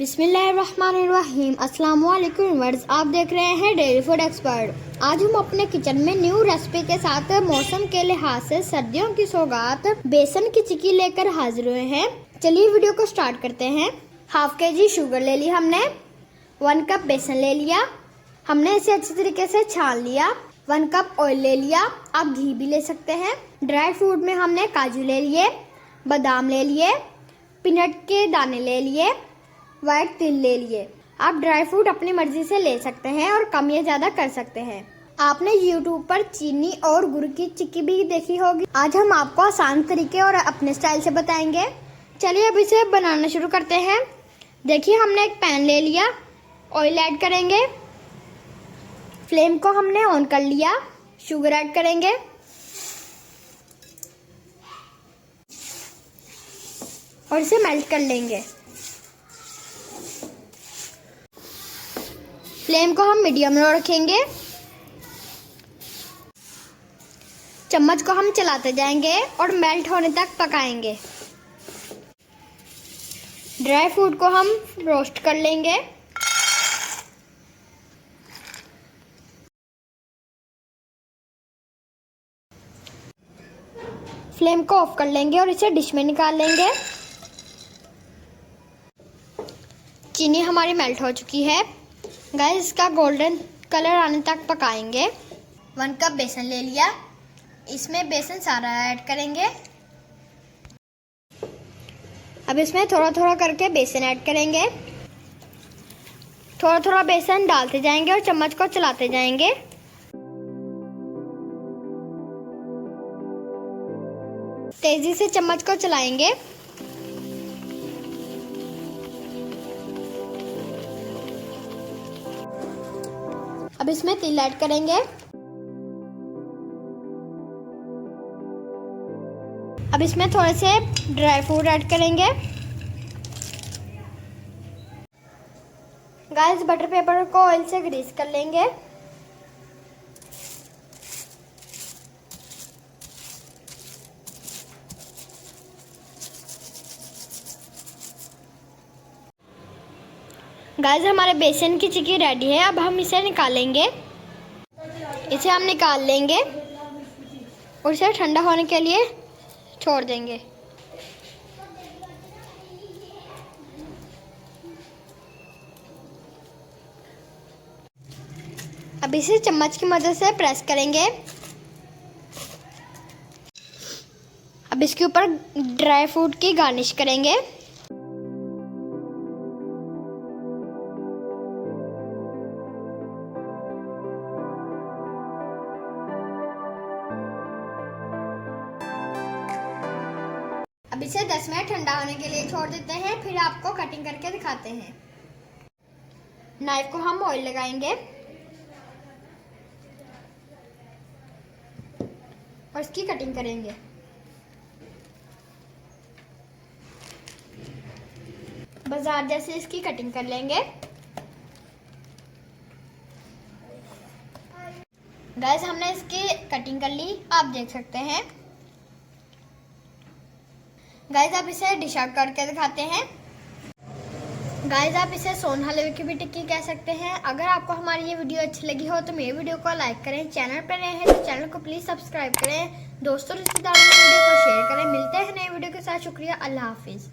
बिस्मिल्लाहिर्रहमानिर्रहीम। अस्सलाम वालेकुम व्यूअर्स, आप देख रहे हैं डेली फूड एक्सपर्ट। आज हम अपने किचन में न्यू रेसिपी के साथ मौसम के लिहाज से सर्दियों की सौगात बेसन की चिक्की लेकर हाजिर हुए हैं। चलिए वीडियो को स्टार्ट करते हैं। हाफ केजी शुगर ले ली हमने, 1 कप बेसन ले लिया, हमने इसे अच्छी तरीके से छान लिया। 1 कप ऑयल ले लिया, आप घी भी ले सकते हैं। ड्राई फ्रूट में हमने काजू ले लिए, बादाम ले लिए, पीनट के दाने ले लिए, व्हाइट तिल ले लिए। आप ड्राई फ्रूट अपनी मर्जी से ले सकते हैं और कम या ज्यादा कर सकते हैं। आपने YouTube पर चीनी और गुड़ की चिक्की भी देखी होगी। आज हम आपको आसान तरीके और अपने स्टाइल से बताएंगे। चलिए अब इसे बनाना शुरू करते हैं। देखिए हमने एक पैन ले लिया, ऑयल ऐड करेंगे, फ्लेम को हमने ऑन कर लिया, शुगर ऐड करेंगे और इसे मेल्ट कर लेंगे। फ्लेम को हम मीडियम में रखेंगे। चम्मच को हम चलाते जाएंगे और मेल्ट होने तक पकाएंगे। ड्राई फ्रूट को हम रोस्ट कर लेंगे। फ्लेम को ऑफ कर लेंगे और इसे डिश में निकाल लेंगे। चीनी हमारी मेल्ट हो चुकी है। गाइस, इसका गोल्डन कलर आने तक पकाएंगे। 1 कप बेसन ले लिया, इसमें बेसन सारा ऐड करेंगे। अब इसमें थोड़ा थोड़ा करके बेसन ऐड करेंगे। थोड़ा थोड़ा बेसन डालते जाएंगे और चम्मच को चलाते जाएंगे। तेजी से चम्मच को चलाएंगे। अब इसमें तिल ऐड करेंगे। अब इसमें थोड़े से ड्राई फ्रूट ऐड करेंगे। गाइस, बटर पेपर को ऑयल से ग्रीस कर लेंगे। गाइस, हमारे बेसन की चिक्की रेडी है। अब हम इसे निकालेंगे। इसे हम निकाल लेंगे और इसे ठंडा होने के लिए छोड़ देंगे। अब इसे चम्मच की मदद से प्रेस करेंगे। अब इसके ऊपर ड्राई फ्रूट की गार्निश करेंगे। अब इसे 10 मिनट ठंडा होने के लिए छोड़ देते हैं, फिर आपको कटिंग करके दिखाते हैं। नाइफ को हम ऑयल लगाएंगे और इसकी कटिंग करेंगे। बाजार जैसे इसकी कटिंग कर लेंगे। गाइस, हमने इसकी कटिंग कर ली, आप देख सकते हैं। गाइस, आप इसे डिश आउट करके दिखाते हैं। गाइस, आप इसे सोन हलवे की भी टिक्की कह सकते हैं। अगर आपको हमारी ये वीडियो अच्छी लगी हो तो मेरे वीडियो को लाइक करें। चैनल पर नए हैं तो चैनल को प्लीज सब्सक्राइब करें। दोस्तों रिश्तेदारों में वीडियो को शेयर करें। मिलते हैं नए वीडियो के साथ। शुक्रिया, अल्लाह हाफिज।